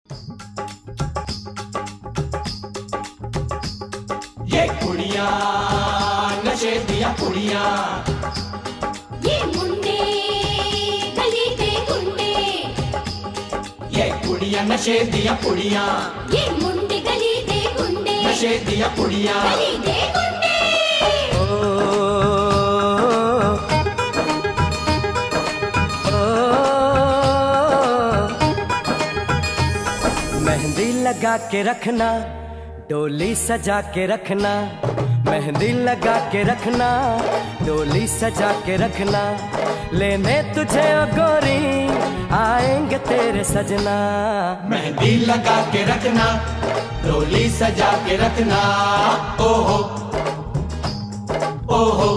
ये कुड़ियां नशे दिया कुड़ियां, ये मुंडे गली दे गुंडे, ये कुड़ियां नशे दिया कुड़ियां, ये मुंडे गली दे गुंडे, नशे दिया कुड़ियां। गली दे गुंडे। मेहंदी लगा के रखना, डोली सजा के रखना, मेहंदी लगा के रखना, डोली सजा के रखना, लेने तुझे ओ गोरी आएंगे तेरे सजना। मेहंदी लगा के रखना, डोली सजा के रखना, ओहो ओहो।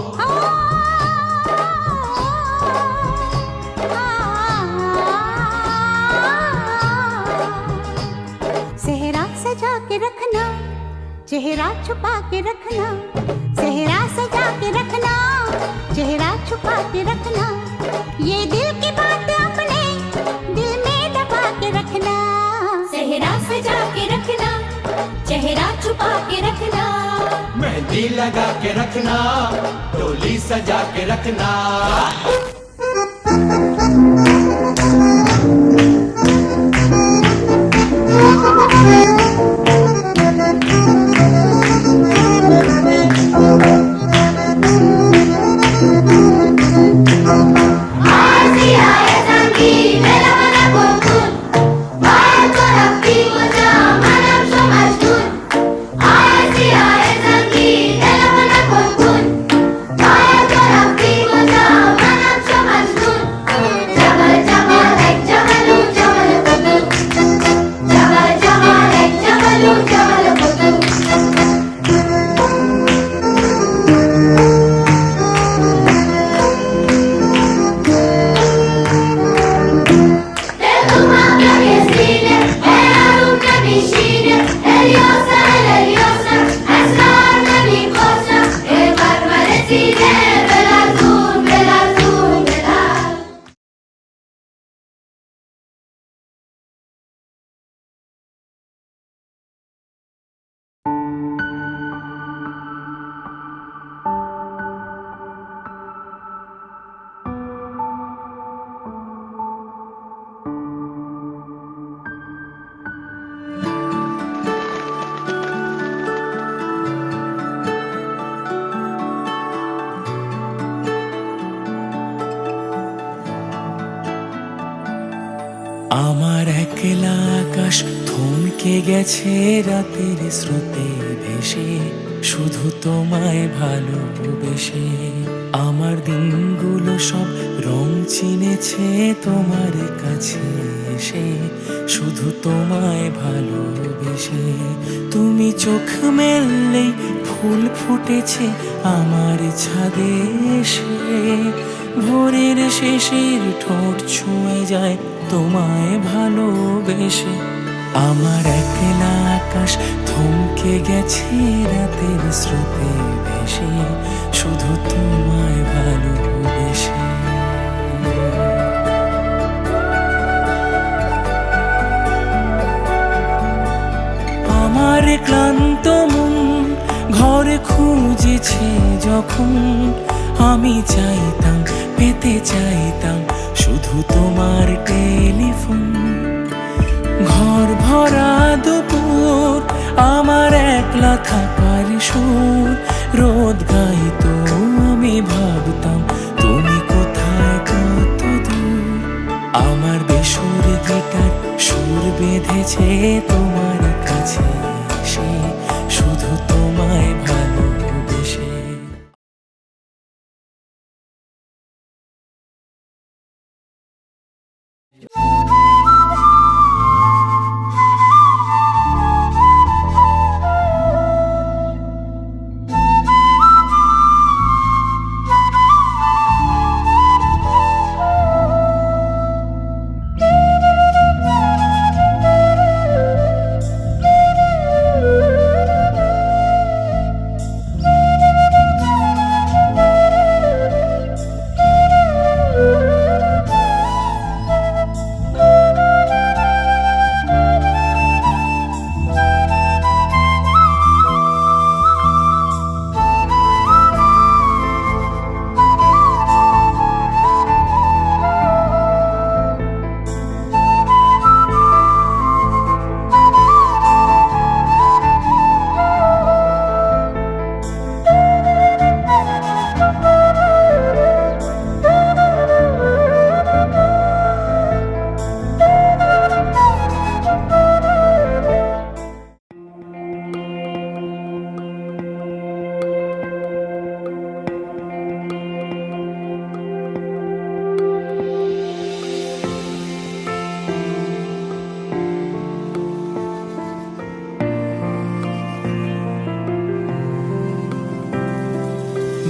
सेहरा सजा के रखना, चेहरा छुपा के रखना, सेहरा सजा के रखना, चेहरा छुपा के रखना, ये दिल की बात अपने दिल में दबा के रखना। सेहरा सजा के रखना, चेहरा छुपा के रखना, मेहंदी लगा के रखना, डोली सजा के रखना। আমার একলা আকাশ থমকে গেছে রাতের স্রোতে ভেসে, শুধু তোমায় ভালোবেসে। আমার দিনগুলো সব রং চিনেছে তোমার কাছে এসে, শুধু তোমায় ভালোবেসে। তুমি চোখ মেললেই ফুল ফুটেছে আমার ছাদে এসে, ভোরের শেষের ঠোঁট ছুঁয়ে যায় তোমায় ভালোবেসে। আমার একলা আকাশ থমকে গেছে রাতের স্রোতে ভেসে, শুধু তোমায় ভালোবেসে। আমার ক্লান্ত মন ঘরে খুঁজেছে যখন, আমি চাইতাম পেতে চাইতাম শুধু তোমার টেলিফোন। ঘর ভরা দুপুর আমার একলা থাকার সুর, রোদ গাইতো আমি ভাবতাম তুমি কোথায় কত দূর। আমার বেসুর গিটার সুর বেঁধেছে তোমার কাছে এসে, শুধু তোমায় ভালোবেসে।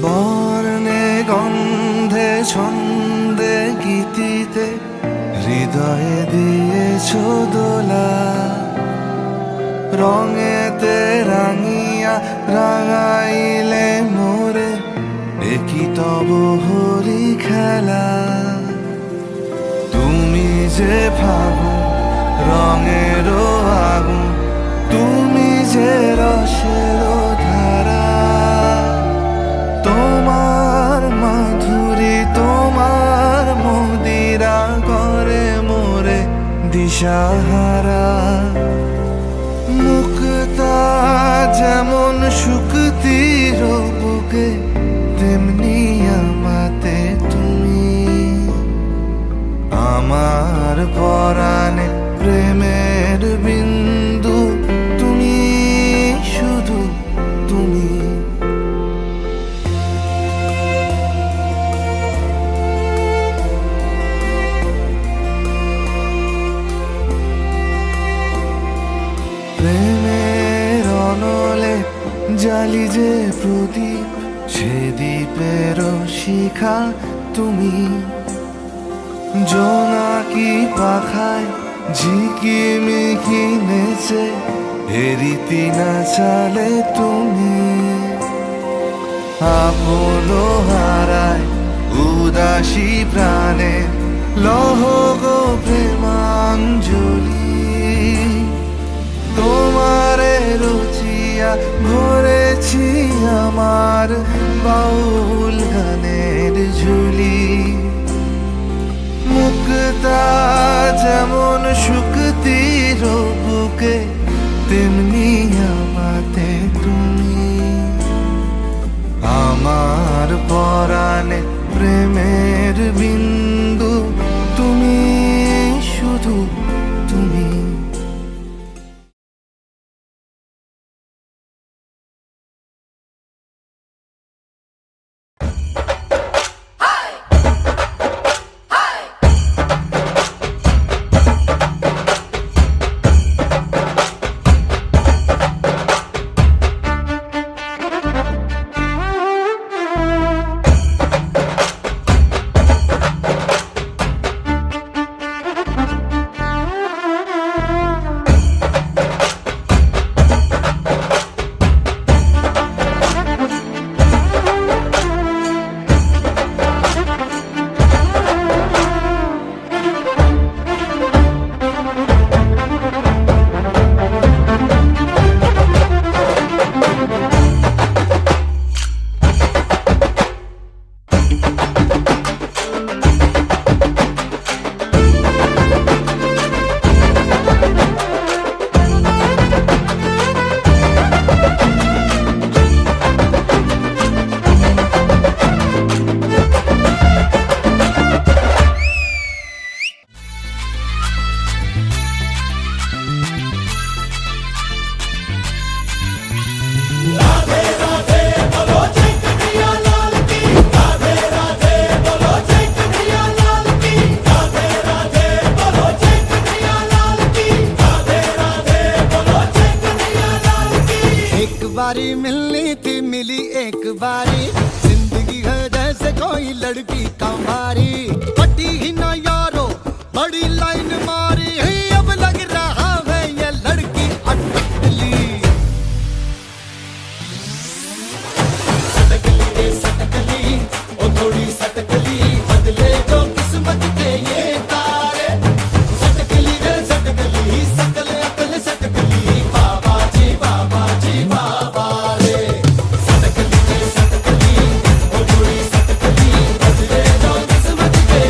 বর্ণে গন্ধে ছন্দে গীতিতে হৃদয়ে দিয়েছ দোলা, রঙেতে রাঙিয়া রাঙাইলে মোরে একই তব হরি খেলা। তুমি যে ফাগুন রঙের আগুন, তুমি যে রসের ধারা, তোমার মাধুরী তোমার মদিরা করে মোরে দিশাহারা। মুক্তা যেমন শুকতির বুকে, তেমনি আমাতে তুমি। আমার পরাণে প্রেমের বিন্দু, তুমি শুধু তুমি। প্রেমের অনলে জালি যে প্রদীপ, সে দ্বীপের শিখা তুমি। জোনাকি পাখায় ঝিকিমিকি নেচে এরিতি না চালে তুমি। আপন হারায় উদাসী প্রাণে লহ গো প্রেমাঞ্জলি। তোমারে রুচিয়া ভরেছি আমার বাউল গানের ঝুলি। মুক্তা যেমন শুকতির বুকে, তেমনি আমাতে তুমি। আমার পরাণে প্রেমের বিন্দু, তুমি শুধু তুমি। बारी मिलनी थी मिली एक बारी, जिंदगी है जैसे कोई लड़की का मारी। पटी ही ना यारो बड़ी लाइन मारी है, अब लग रहा है ये लड़की अटकली। सटकली रे सटकली, ओ थोड़ी सटकली, बदले जो किस्मत के ये तारे। सटकली रे सटकली, सकल अकल सटकली, बाबा जी बाबा जी बाबा रे। सटकली रे सटकली, ओ थोड़ी सटकली, बदले जो किस्मत के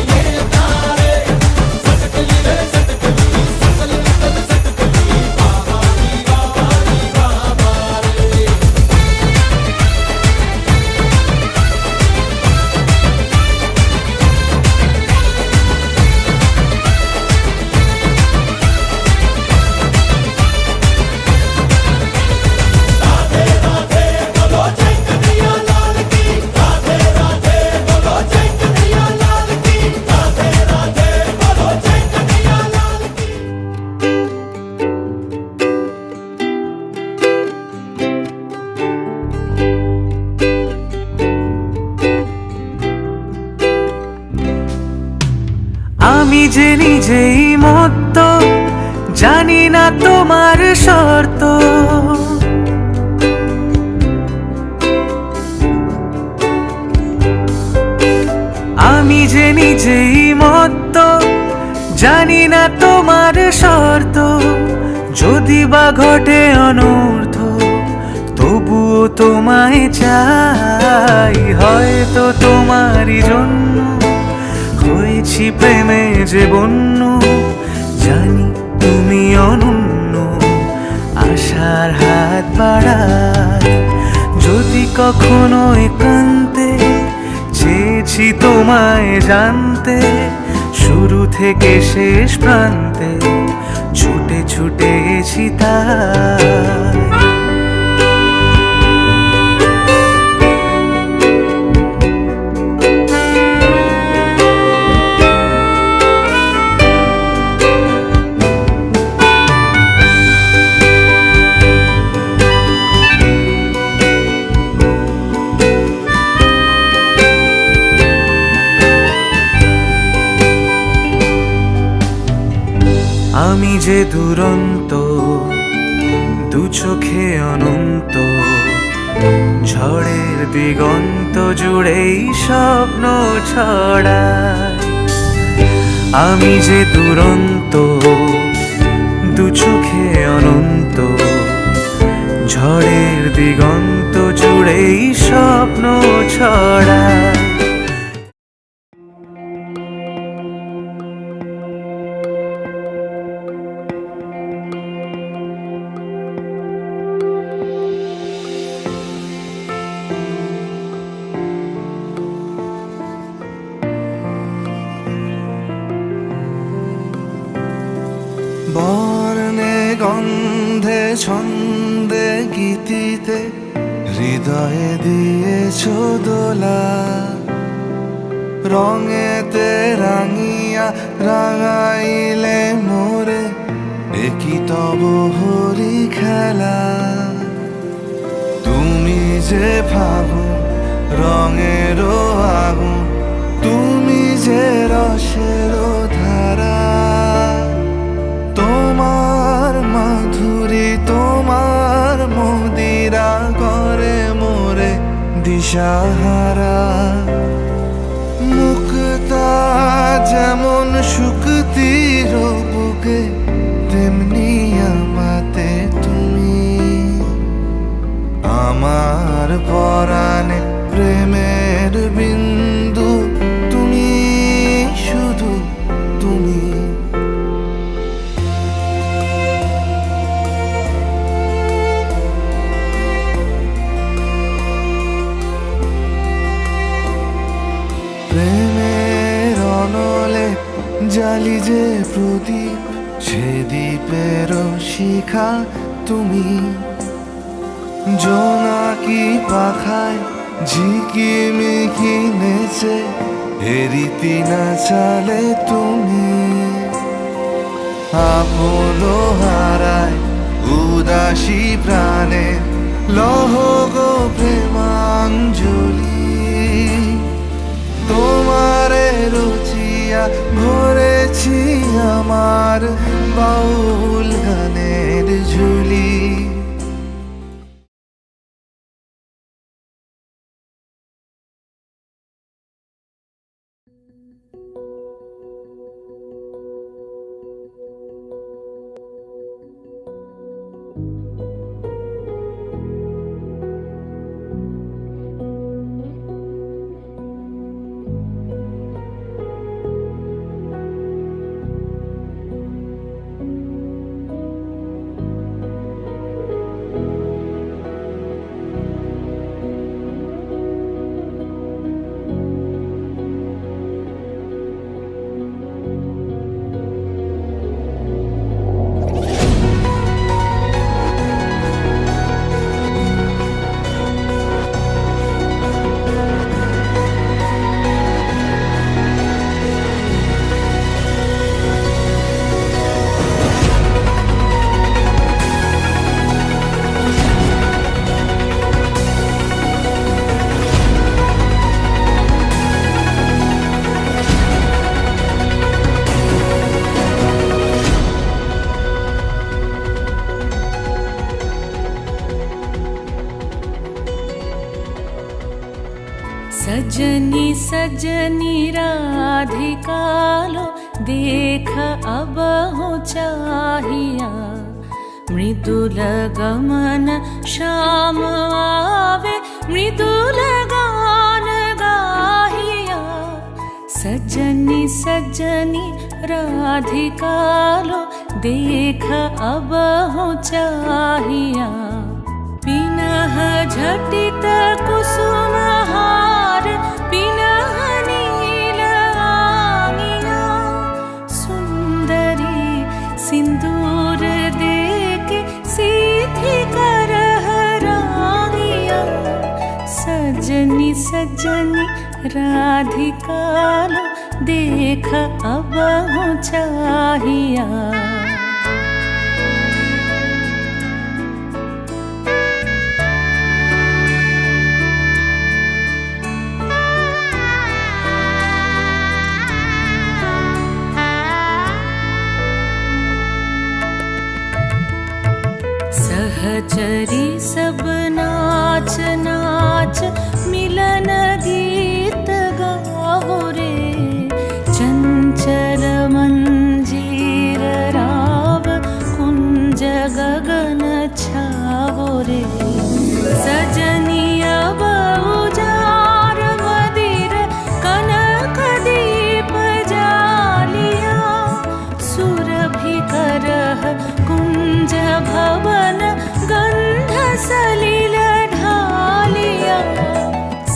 যে নিজেই মত্ত, জানি না তোমার শর্ত। আমি যে নিজেই মত্ত, জানি না তোমার শর্ত। যদি বা ঘটে অনর্থ, তবুও তোমায় চাই। হয়তো তোমারই জন্য হয়েছি প্রেমে যে বন্য। জানি তুমি অনন্য, আশার হাত বাড়াই। যদি কখনো একান্তে চেয়েছি তোমায় জানতে, শুরু থেকে শেষ প্রান্তে ছুটে ছুটে গেছি তাই। আমি যে দুরন্ত, দু চোখে অনন্ত, ঝড়ের দিগন্ত জুড়েই স্বপ্ন ছড়ায়। আমি যে দুরন্ত, দু চোখে অনন্ত, ঝড়ের দিগন্ত জুড়েই স্বপ্ন ছড়ায়। বর্ণে গন্ধে ছন্দে গীতিতে হৃদয়ে দিয়েছ দোলা। রঙেতে রাঙিয়া রাঙাইলে মোরে, একই তব হরি খেলা। তুমি যে ফাগুন রঙেরও আগুন, তুমি যে রসেরও ধারা। তোমার মাধুরী তোমার মদিরা করে মোরে দিশাহারা। মুক্তা যেমন শুকতির বুকে, তেমনি আমাতে তুমি। আমার পরাণে প্রেমের বিন্দু, তুমি শুধু তুমি। প্রেমের অনলে জালি যে প্রদীপ, সে দ্বীপের শিখা তুমি। জোনাকি পাখায় ঝিকিমিকি নেচে, এরিতি না চালে তুমি। আপন হারায় উদাসী প্রাণে, লহ গো প্রেমাঞ্জলি। তোমারে রুচিয়া ভরেছি আমার বাউল গানের ঝুলি। सजनी सजनी राधिकालो देख अब हो चाहिया मृदुल गमन श्याम आवे मृदुल गान गाहिया सजनी सजनी राधिकालो देख अब हो चाहिया पिनह झटित कुसुम हार पिनह नील आंगिया सुंदरी सिंदूर देके सीधी करह रागिया सजनी सजनी राधिकालो देख अब हो चाहिया सहचरी सब नाच नाच मिलन गीत गाओ रे चंचल मंजीर राव कुंज गगन छाओ रे सजनी अब उजार मदिर कनक दीप जालिया सुरभि करह कुंज भवन गंध सलिल ढालिया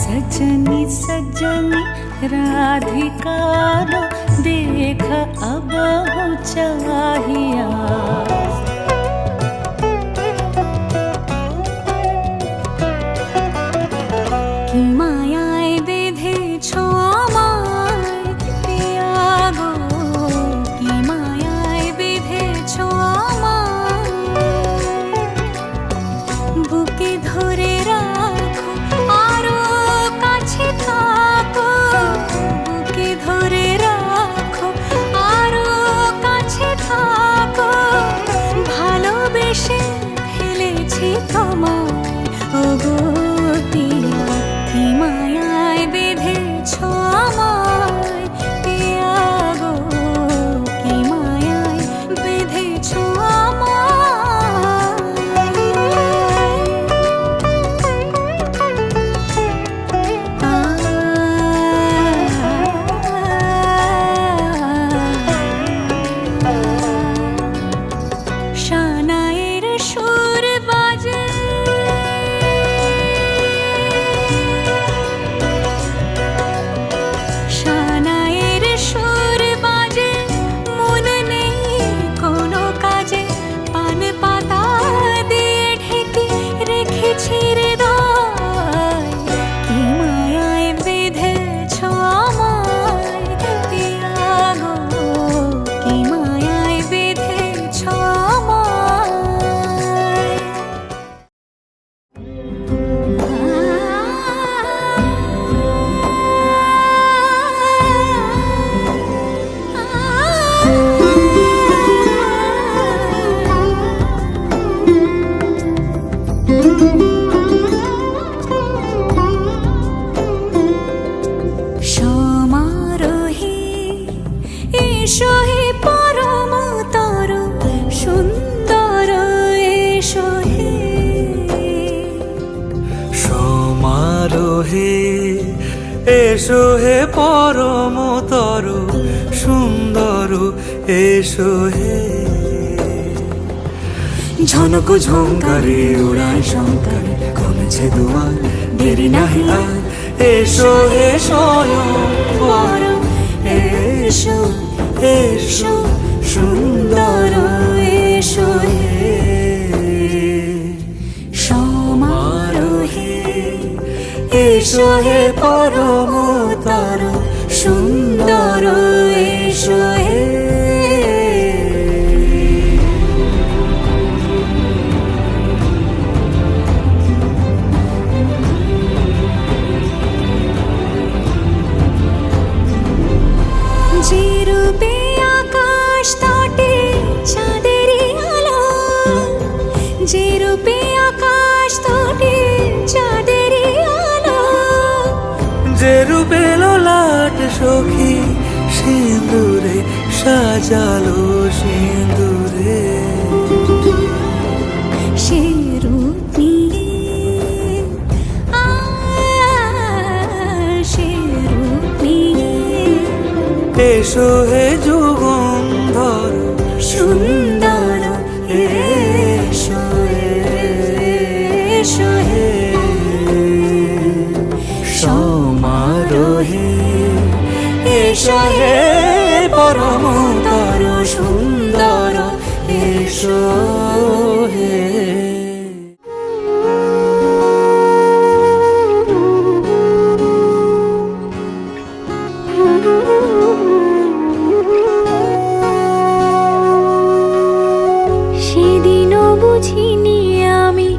सजनी सजनी राधिकालो देख अब हो चाहिया কি মায়ায় বেঁধেছ আমায় পিয়া গো কি মায়ায় বেঁধেছ আমায় বুকে ধরে রাখো আরো কাছে থাকো বুকে ধরে রাখো আরো কাছে থাকো ভালোবেসে ফেলেছি তোমায় ওগো পিয়া কি মায়ায় বেঁধেছ আমায় পিয়া গো কি মায়ায় বেঁধেছ শানায়ের সুর বাজে শানায়ের সুর বাজে মন নেই কোনো কাজে পান পাতা দিয়ে ঢেকে রেখেছি হৃদয় কি মায়ায় বেঁধেছ আমায় পিয়া গো কি মায়ায় বেঁধেছ সমারোহে এসো হে পরম তর সুন্দর এসো হে সমারোহে এসো হে পরমতর সুন্দর এসো হে ঝনক ঝঙ্কারে উড়ায় শঙ্কার কমেছে দুয়ার দেরি নাহি আর এসো হে স্বয়ং পরম এসো এসো সুন্দর এসো হে সমারোহে এসো হে পরমতর সুন্দর এসো হে যে রূপে আকাশ তটে চাঁদেরই আলো যে রূপে আকাশ তটে চাঁদেরই আলো যে পেল লাট সখী সিঁদুরে সাজালো সিঁদুরে সে রূপ নিয়ে সে রূপ নিয়ে এসো হে যুগন্ধর সুন্দর এসো এসো হে সমারোহে এসো হে পরমতর সুন্দর এসো হে সেদিনও বুঝিনি আমি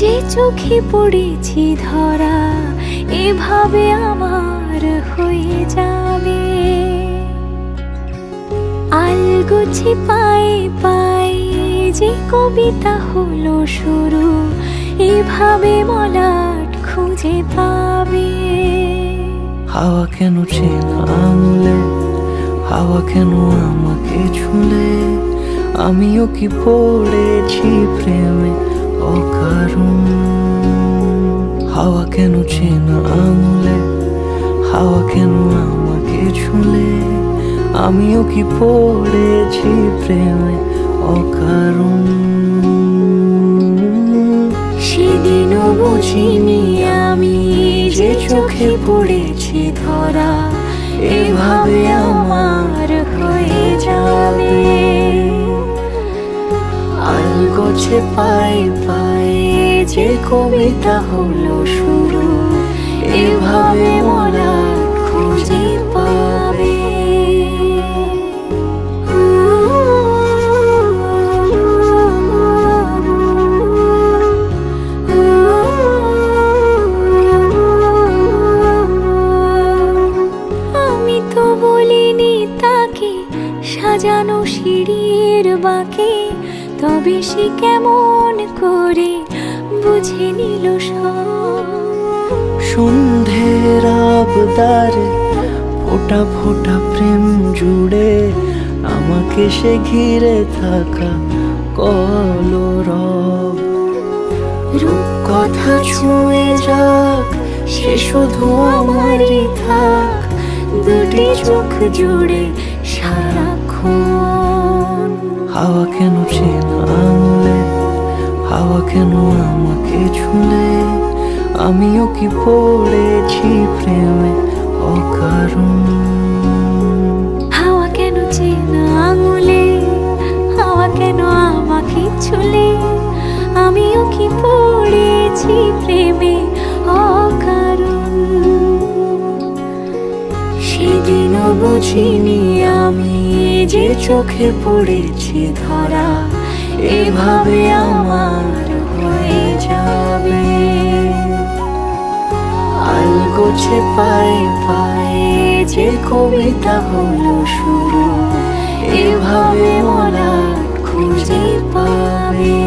যে চোখে পড়েছি ধরা এভাবে আমার হয়ে যাবে আলগোছে পায়ে পায়ে যে কবিতা হলো শুরু এভাবে মলাট খুঁজে পাবে হাওয়া কেন চেনা আঙুলে হাওয়া কেন আমাকে ছুলে আমিও কি পড়েছি প্রেমে অকারণ হাওয়া কেন চেনা আঙুলে হাওয়া কেন আমাকে ছুলে আমিও কি পড়েছি প্রেমে অকারণ সেদিনও বুঝিনি আমি যে চোখে পড়েছি ধরা এভাবে আমার হয়ে যাবে আলগোছে পায়ে পায়ে যে কবিতা হলো শুরু এভাবে মলাট খুঁজে পাবে আমি তো বলিনি তাকে সাজানো সিঁড়ির বাঁকে তবে সে কেমন করে বুঝে নিল সব সন্ধ্যের আবদারে ফোটা ফোটা প্রেম জুড়ে আমাকে সে ঘিরে থাকা কলরব রূপকথা ছুঁয়ে যাক সে শুধু আমারই থাক দুটি চোখ জুড়ে সারাক্ষণ হাওয়া কেন চেনা আঙুলে হাওয়া কেন আমাকে ছুলে আমিও কি পড়েছি প্রেমে অকারণ হাওয়া কেন চেনা আঙুলে হাওয়া কেন আমাকে ছুলে আমিও কি পড়েছি প্রেমে অকারণ সেদিনও বুঝিনি আমি যে চোখে পড়েছি ধরা এভাবে আমার হয়ে যাবে আলগোছে পায়ে পায়ে যে কবিতা হলো শুরু এভাবে মলাট খুঁজে পাবে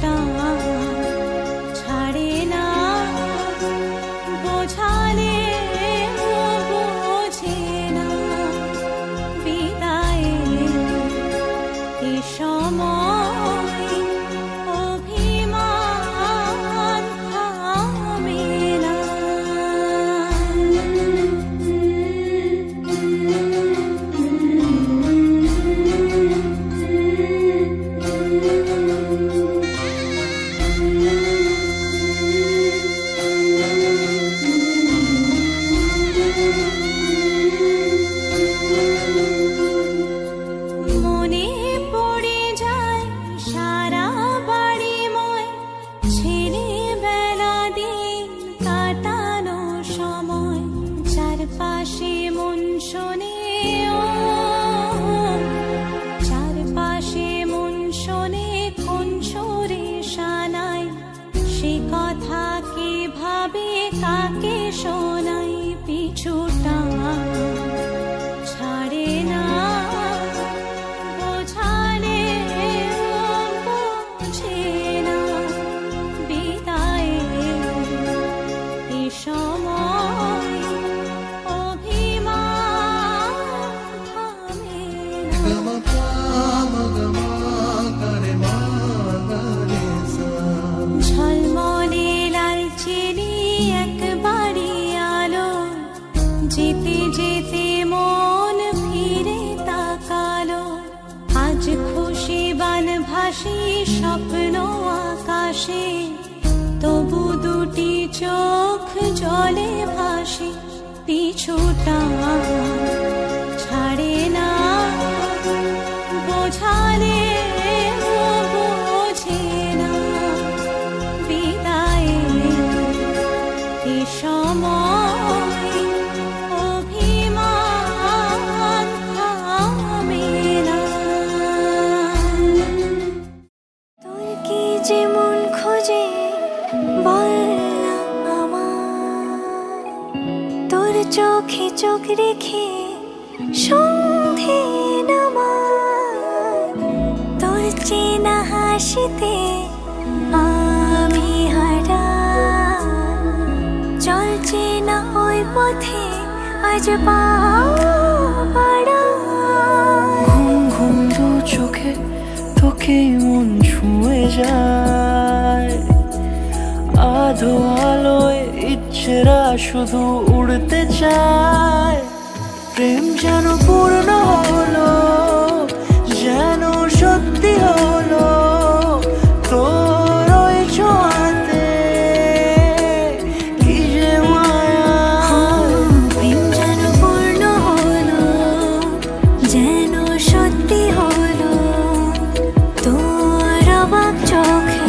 টান ছাড়ে না, বোঝালে বোঝে না, বিদায়ের এ সময় অভিমান থামে না। মনে পড়ে যায় সারা বাড়িময় ছেলেবেলা দিন কাটানো সময়, চারপাশে মন শোনে ও, চারপাশে মন শোনে কোন সুরে শানায়, সে কথা কে ভাবে কাকে শোনাই, পিছুটা ছাড়ে না, বোঝালে বোঝে না, বিদায়ের এ সময় অভিমান থামে না। ঝলমলে লালচেলি একবারই আলো, যেতে যেতে মন ফিরে তাকালো, আজ খুশি বান ভাসি স্বপ্ন আকাশে, তবু দুটি চোখ জলে ভাসি, পিছুটা ছাড়ে না, বোঝালে বোঝে না, বিদায়ের এ সময় অভিমান থামে না। তোর কি যেমন খোঁজে বল না আমায়, তোর চোখে চোখ রেখে সন্ধে নামায়, তোর চেনা হাসিতে আমি হারাই, চলছে না ওই পথে আজ পা বাড়াই। ঘুম ঘুম দু চোখে তোকে মন ছুঁয়ে যায়, আধো আলোয় ইচ্ছেরা শুধু উড়তে চায়, প্রেম যেন পূর্ণ হলো, যেন সত্যি হলো, তোর ওই ছোঁয়াতে কি যে মায়া। প্রেম যেন পূর্ণ হলো, যেন সত্যি হলো, তোর অবাক চোখে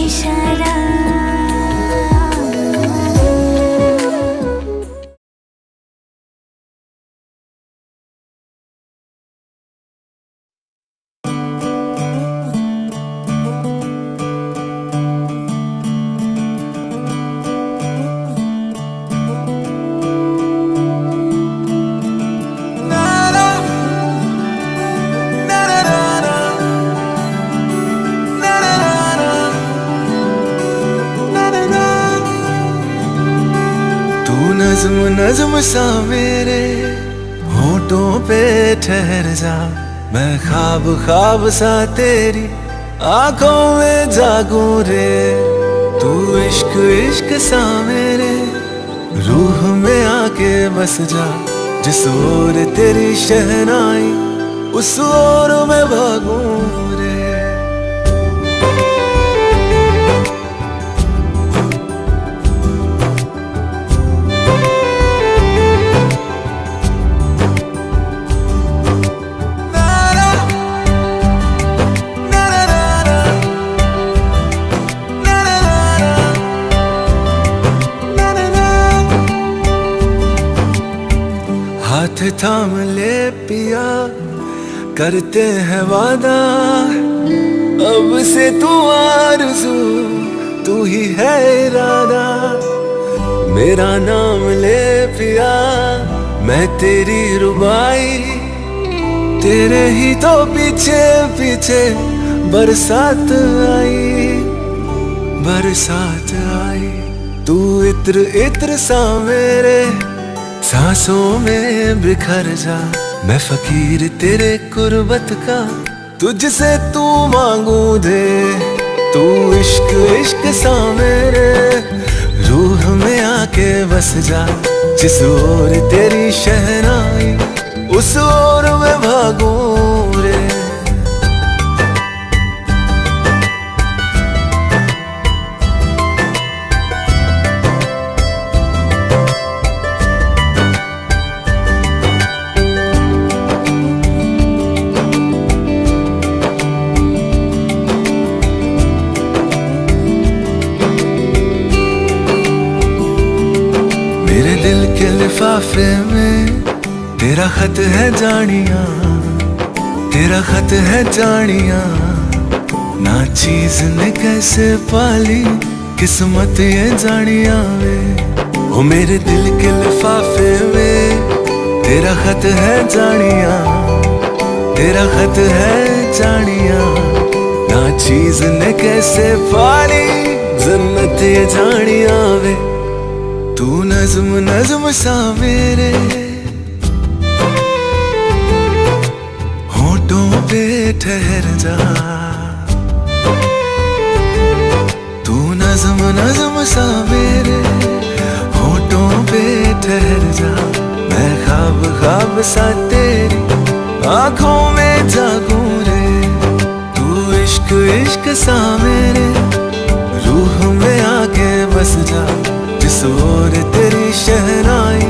ইশারা। नज्म नज्म सा मेरे होठों पे ठहर जा, मैं ख्वाब ख्वाब सा तेरी आंखों में जागूं रे, तू इश्क इश्क सा मेरे रूह में आके बस जा, जिस ओर तेरी शहनाई उस ओर मैं भागूं रे। हाथ थाम ले पिया, करते हैं वादा, अब से तू आरज़ू तू ही है इरादा, मेरा नाम ले पिया, मैं तेरी रुबाई, तेरे ही तो पीछे पीछे बरसात आई, बरसात आई। तू इत्र इत्र सा मेरे सांसों में बिखर जा। मैं फकीर तेरे कुर्बत का, तुझसे तू मांगू दे। तू इश्क इश्क सा मेरे रूह में आके बस जा। जिस ओर तेरी शहनाई उस ओर मैं भागूं रे। मेरे दिल के लिफाफे में तेरा खत है जानिया, तेरा खत है जानिया। ना चीज ने कैसे पाली किस्मत ये जानिया वे। ओ मेरे दिल के लिफाफे में तेरा खत है जानिया, तेरा खत है जानिया। ना चीज ने कैसे पाली जन्नत ये जानिया वे। तू नज़्म नज़्म सा मेरे होठों पे ठहर जा। तू नज़्म नज़्म सा मेरे होठों पे ठहर जा। मैं ख्वाब ख्वाब सा तेरी आँखों में जागूं रे। तू इश्क इश्क सा मेरे रूह में आके बस जा। जिस ओर तेरी शहनाई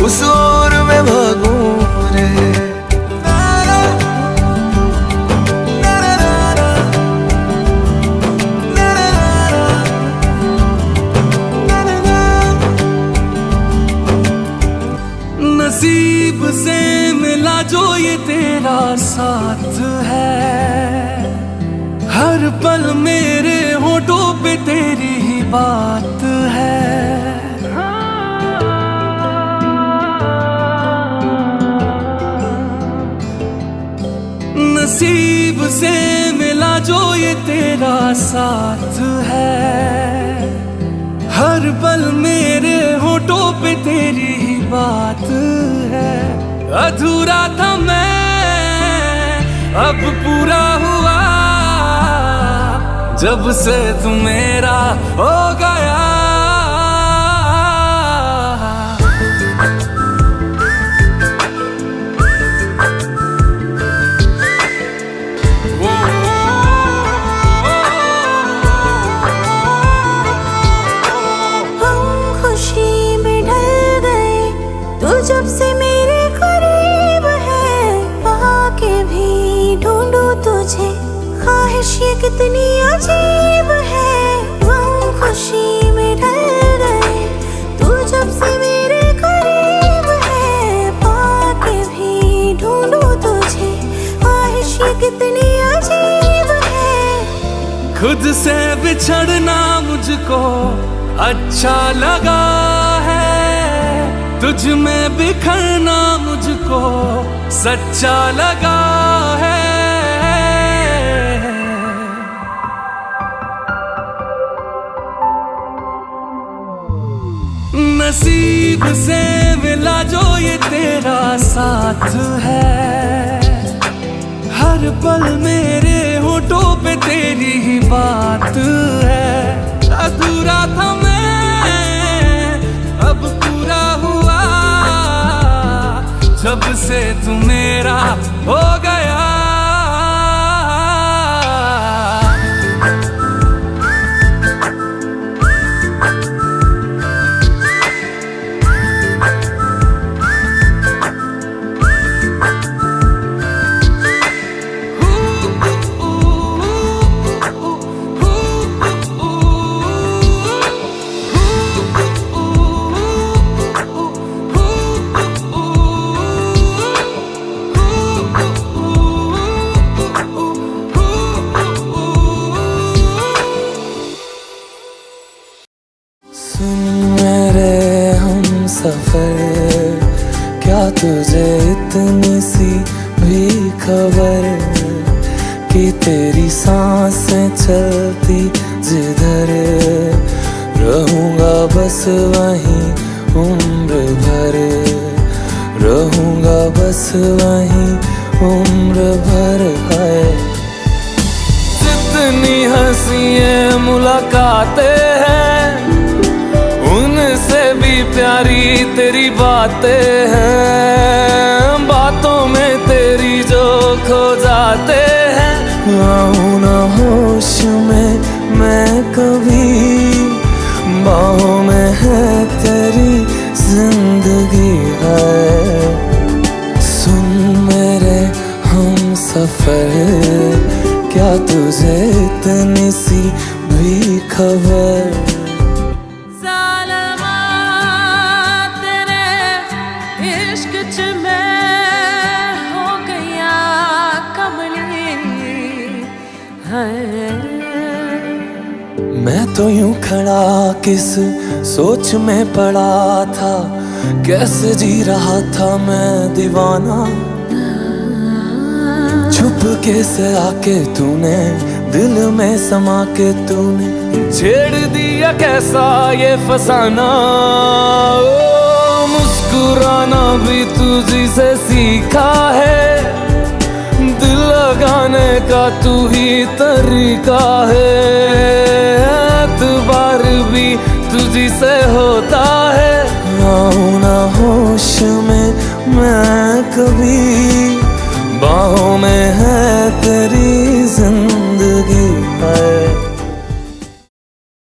उस ओर मैं भागूं रे। नसीब से मिला जो ये तेरा साथ है। हर पल मेरे होठों पे तेरी ही बात है। नसीब से मिला जो ये तेरा साथ है। हर पल मेरे होठों पे तेरी ही बात है। अधूरा था मैं अब पूरा हुआ, जब से तू मेरा हो गया। जब से मेरे करीब है, पाके भी ढूंढूं तुझे, ख्वाहिश ये कितनी अजीब है। हम खुशी में ढल गए, तू जब से मेरे करीब है, पाके भी ढूंढूं तुझे, ख्वाहिश ये कितनी अजीब है। खुद से बिछड़ना मुझको अच्छा लगा है, तुझ में बिखरना मुझको सच्चा लगा है। नसीब से मिला जो ये तेरा साथ है। हर पल मेरे होठों पे तेरी ही बात है। अधूरा था मैं अब पूरा हुआ, जब से तू मेरा हो गया। सफर, क्या तुझे इतनी सी भी खबर कि तेरी सांसें चलती जिधर, रहूंगा बस वहीं उम्र भर, रहूंगा बस वहीं उम्र भर है। जितनी हंसियां मुलाकातें हैं, उनसे भी प्यारी तेरी बातें हैं। बातों में तेरी जो खो जाते हैं, आऊं ना होश में मैं कभी, बाहों में है तेरी जिंदगी है। सुन मेरे हम सफर, क्या तुझे इतनी सी भी खबर? ज़ालिमा तेरे इश्क च मैं हो गया कमली है। मैं तो यूं खड़ा किस सोच में पड़ा था, कैसे जी रहा था मैं दीवाना। छुप के से आके तूने दिल में समा के तूने छेड़ दिया कैसा ये फसाना। ओ मुस्कुराना भी तुझी से सीखा है, दिल लगाने का तू ही तरीका है। एतबार भी तुझी से होता